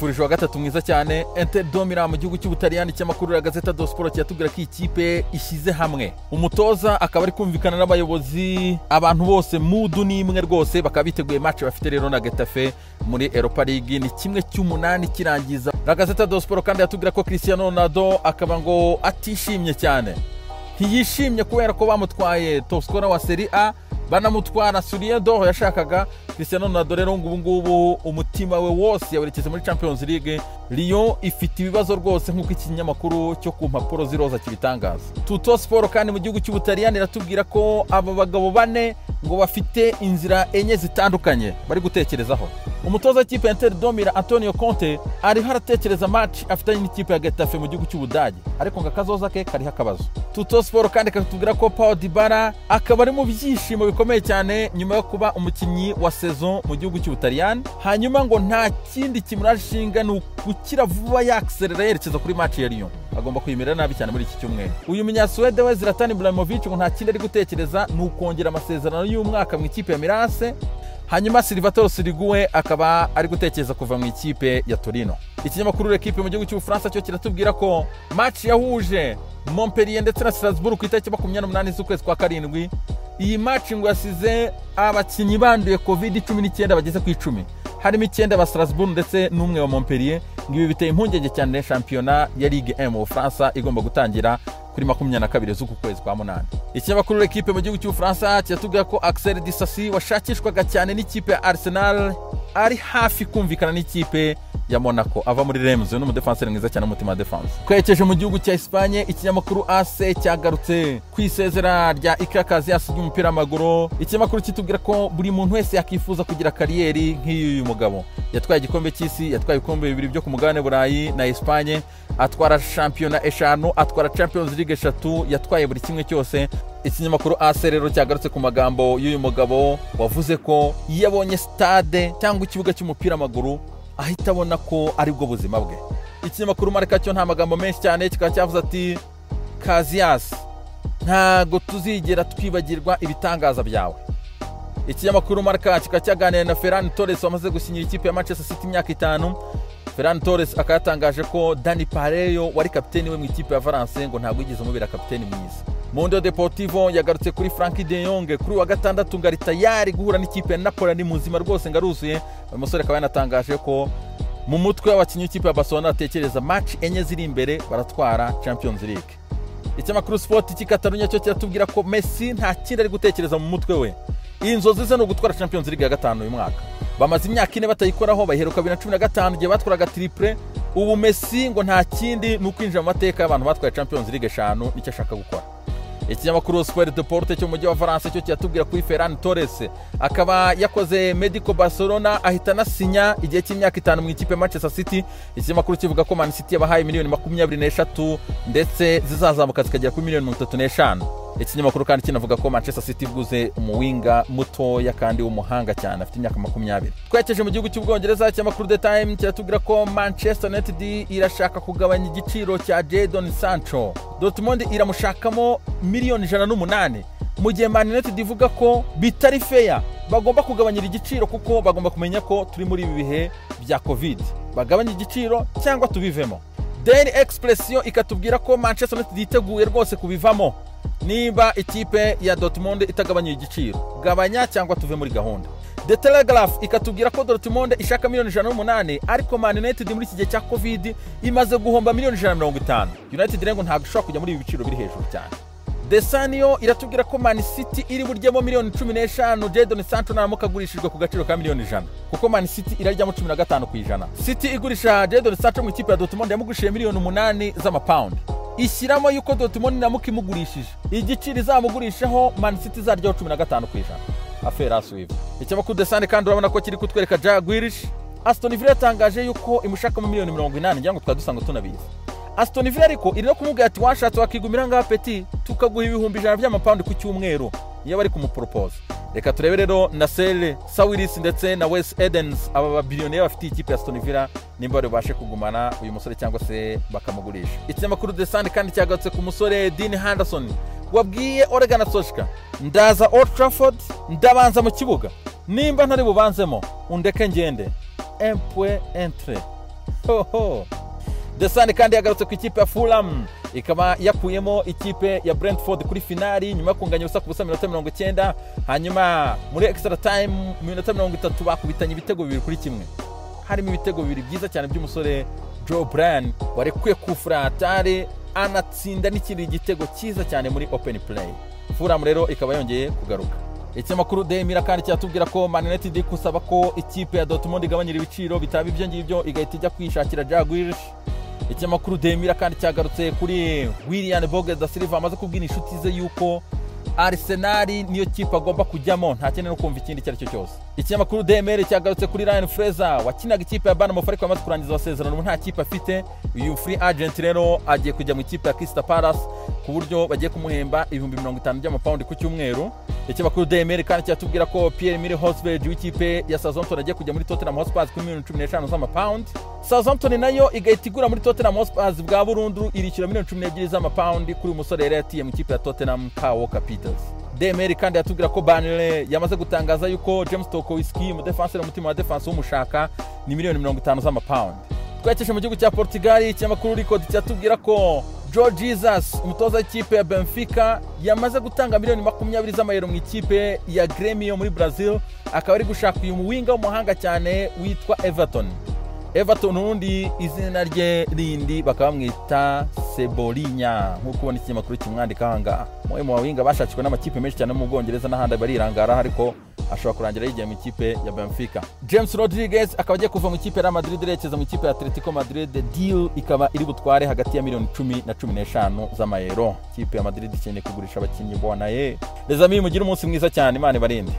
tubifurije wa gatatu mwiza cyane. Inter domira mu gihugu cy'Ubutaliyani, cy'amakuru ya Gazzetta dello Sport cyatubwira ko ikipe ishyize hamwe. Umutoza akaba ari kumvikana n'abayobozi, abantu bose mudu ni imwe rwose, bakaba biteguye match bafite rero na Getafe muri Europa League. Ni kimwe cy'umunani kirangiza. La Gazzetta dello Sport kandi yatubwira ko Cristiano Ronaldo akaba ngo atishimye cyane. Ntiyishimye kubera ko bamutwaye top scorer wa Serie A, banamutwara Soulier d'Or yashakaga. Cristiano Ronaldo rero ngubu umutima we wose yawerekeze muri Champions League. Lyon ifite ibibazo rwose nk'uko ikinyamakuru cyo ku mpapuro z'iroza kibitangaza. Tutto Sport kandi mu gihugu cy'Ubutaliyani iratubwira ko aba bagabo bane ngo bafite inzira enye zitandukanye bari gutekerezaho. Umutoza w'ikipe Inter domira Antonio Conte ari haratekereza match afitanye n'ikipe ya Getafe mu gihugu cy'Ubudage, ariko ngo akazoza ke kari hakabazo. Tutto Sport kandi katubwira ko Paul Dybala akaba ari mu byishimo bikomeye cyane nyuma yo kuba umukinnyi wa saison mu gihugu cy'Ubutaliyani. Hanyuma ngo nta kindi kimurashinga ni gukira vuba yakselera yerekeza kuri match ya Lyon. Agomba kuyimera nabi cyane muri iki cyumweru. Uyu munyasuwede we Zlatan Ibrahimovic ngo nta kindi ari gutekereza ni ukongera amasezerano y'umwaka mu ikipe ya Mirase. Hanyuma Salvatore Sirigue akaba ari gutekereza kuva mu ikipe ya Torino. Ikinyamakuru L'Equipe mu gihugu cy'Ubufaransa cyo kiratubwira ko match yahuje Montpellier ndetse na Strasbourg ku itariki 28 z'ukwezi kwa karindwi. Iyi match ngo yasize abakinnyi banduye COVID-19 bageze ku 10. Harimo 9 ba Strasbourg ndetse n'umwe wa Montpellier. Ngibi biteye impungenge cyane shampiyona ya Ligue 1 mu Bufaransa igomba gutangira kuri 22 z'uku kwezi kwa 8. Ikinyamakuru L'Equipe mu gihugu cy'Ubufaransa cyatubwira ko Axel Disasi washakishwaga cyane n'ikipe ya Arsenal ari hafi kumvikana n'ikipe ya Monaco ava muri Reims, n'umudefenseur mwiza cyane umutima defense. Kwerekeje mu gihugu cya Espagne, ikinyamakuru AC cyagarutse kwisezera rya Iker Casillas y'umupira w'amaguru. Ikinyamakuru kitubwira ko buri muntu wese yakifuza kugira kariyeri nk'uyu mugabo. Yatwaye igikombe cy'isi, yatwaye ibikombe bibiri byo ku mugabane Burayi na Espagne, atwara shampiyona 5, atwara Champions League 3, yatwaye buri kimwe cyose. Ikinyamakuru AC rero cyagarutse ku magambo y'uyu mugabo wavuze ko yabonye stade cyangwa ikibuga cy'umupira w'amaguru ahita abona ko ari bwo buzima bwe. Ikinyamakuru Marca cyo nta magambo menshi cyane, kikaba cyavuze ati Casillas ntago tuzigera twibagirwa ibitangaza byawe. Ikinyamakuru Marca kikaba cyaganira na Ferran Torres wamaze gusinyira ikipe ya Manchester City imyaka 5. Ferran Torres akayatangaje ko Dani Parejo wari kapiteni we mu ikipe ya Valence ngo ntago yigeze mubera kapiteni mwiza. Mondo Deportivo yagarutse kuri Frankie de Jong kuri wa gatandatu ngari tayari guhura n'ikipe ya Napoli, ni muzima rwose ngaruzuye. Uyu musore akaba yanatangaje ko mu mutwe w'abakinnyi w'ikipe ya Barcelona atekereza match enye ziri imbere baratwara Champions League. Ikinyamakuru Sport cy'Ikatalunya cyo kiratubwira ko Messi nta kindi ari gutekereza mu mutwe we. Iyi nzozi ze no gutwara Champions League ya 5 uyu mwaka. Bamaze imyaka 4 batayikoraho, baheruka 2015 gihe batwaraga triple. Ubu Messi ngo nta kindi nukwinjira mu mateka y'abantu batwaye Champions League 5 nicyo ashaka gukora. Ikinyamakuru Sport Deporte cyo mu mujyi wa Valence cyo cyatubwira kuri Ferran Torres akaba yakoze Medico Barcelona ahita nasinya igihe cy'imyaka 5 mu ikipe ya Manchester City. Ikinyamakuru kivuga ko Man City yabahaye miliyoni 23 ndetse zizazamuka zikagera kuri miliyoni 35. Ikinyamakuru kandi kinavuga ko Manchester City ivuze umuwinga mutoya kandi w'umuhanga cyane afite imyaka 20. Twekeje mu gihugu cy'Ubwongereza, ikinyamakuru The Time kiratubwira ko Manchester United irashaka kugabanya igiciro cya Jadon Sancho. Dortmund iramushakamo miliyoni 108, mu gihe Man United ivuga ko bitari fair, bagomba kugabanyira igiciro kuko bagomba kumenya ko turi muri ibi bihe bya Covid, bagabanya igiciro cyangwa tubivemo. Daily Express yo ikatubwira ko Manchester United yiteguye rwose kubivamo niba ikipe ya Dortmund itagabanya igiciro, gabanya cyangwa tuve muri gahunda. The Telegraph ikatubwira ko Dortmund ishaka miliyoni 108, ariko Man United muri iki gihe cya Covid imaze guhomba miliyoni 150. United rero ntabwo ishobora kujya muri ibi biciro biri hejuru cyane. The Sun yo iratubwira ko Man City iri buryemo miliyoni 15, Jadon Sancho naramuka agurishijwe ku gaciro ka miliyoni 100, kuko Man City iraryamo 15%. City igurisha Jadon Sancho mu ikipe ya Dortmund yamugurishije miliyoni 8 z'amapaundi. Ishyiramo yuko Dortmund namuka imugurishije igiciro izamugurishaho Man City zaryaho 15%. Affaire à suivre. Ikinyamakuru The Sun kandi urabona ko kiri kutwereka Jack Grealish. Aston Villa yatangaje yuko imushaka mu miliyoni 80, ngira ngo twadusanga tunabizi. Aston Villa ariko iri no kumubwira ati washatse wakigumira ngaha Petit tukaguha ibihumbi 100 by'amapaundi ku cyumweru iyo bari kumupropose. Reka turebe rero Nasser Sawiris ndetse na Wes Edens, aba babiliyoneri bafite ikipe ya Aston Villa, nimba bari bashe kugumana uyu musore cyangwa se bakamugurisha. Ikinyamakuru The Sun kandi cyagatse ku musore Dean Henderson wabwiye Ole Gunnar Solskjaer, ndaza Old Trafford ndabanza mu kibuga, nimba ntari bubanzemo undeke ngende. Un point entre. The Sun kandi yagarutse ku ikipe ya Fulham ikaba yakuyemo ikipe ya Brentford kuri finali nyuma yo kunganya ubusa ku busa minota 90, hanyuma muri extra time minota 30 bakubitanye ibitego 2-1. Harimo ibitego 2 byiza cyane by'umusore Joe Bryan warekuye ku Fratare anatsinda n'ikindi gitego cyiza cyane muri open play. Fulham rero ikaba yongeye kugaruka. Ikinyamakuru The Mirror kandi cyatubwira ko Man United kusaba ko ikipe ya Dortmund igabanyira ibiciro bitaba ibyo ngibyo igahita ijya kwishakira Jack Grealish. Ikinyamakuru The Mirror kandi cyagarutse kuri William Boga da Silva amaze kubwira inshuti ze yuko Arsenal niyo kipe agomba kujyamo nta kintu no kumva ikindi cyari cyo cyose. Ikinyamakuru The Mirror cyagarutse kuri Ryan Fraser wakinaga ikipe ya Bournemouth ariko amaze kurangiza amasezerano nta kipe afite. Uyu free agent rero agiye kujya mu ikipe ya Crystal Palace ku buryo bagiye kumuhemba 50,000 by'amapaundi ku cyumweru. Ikinyamakuru The Mirror kandi cyatubwira ko Pierre-Emile Hosberg w'ikipe ya Southampton agiye kujya muri Tottenham Hotspur ku 15 z'amapaundi. Southampton nayo igahita igura muri Tottenham Hotspur bwa burundu irishyura 12 z'amapaundi kuri umusore yari yatiye mu ikipe ya Tottenham Walker Peters. The Mirror kandi yatubwira ko Burnley yamaze gutangaza yuko James Tarkowski mu defense n'umutima wa defense w'umushaka ni 50,000 z'amapaundi. Twakeshe mu gihugu cya Portugal ikinyamakuru Record cyatubwira ko Joe Jesus umutoza w'ikipe ya Benfica yamaze gutanga $20 z'amayero mu ikipe ya Grêmio muri Brazil, akaba ari gushaka uyu muwinga w'umuhanga cyane witwa Everton urundi izina rye rindi bakaba bamwita Cebolinha nk'uko ubona ikinyamakuru kimwandika hanga. Mwe mu bawinga bashakishwa n'amakipe menshi cyane mu Bwongereza n'ahandi barirangara ariko ashobora kurangira yigiye mu ikipe ya Benfica. James Rodriguez akaba agiye kuva mu ikipe ya Real Madrid yerekeza mu ikipe ya Atletico Madrid. Deal ikaba iri butware hagati ya $10 na $15 z'amayero. Ikipe ya Madrid ikeneye kugurisha abakinnyi bona ye. Les amis mugire umunsi mwiza cyane, Imana ibarinde.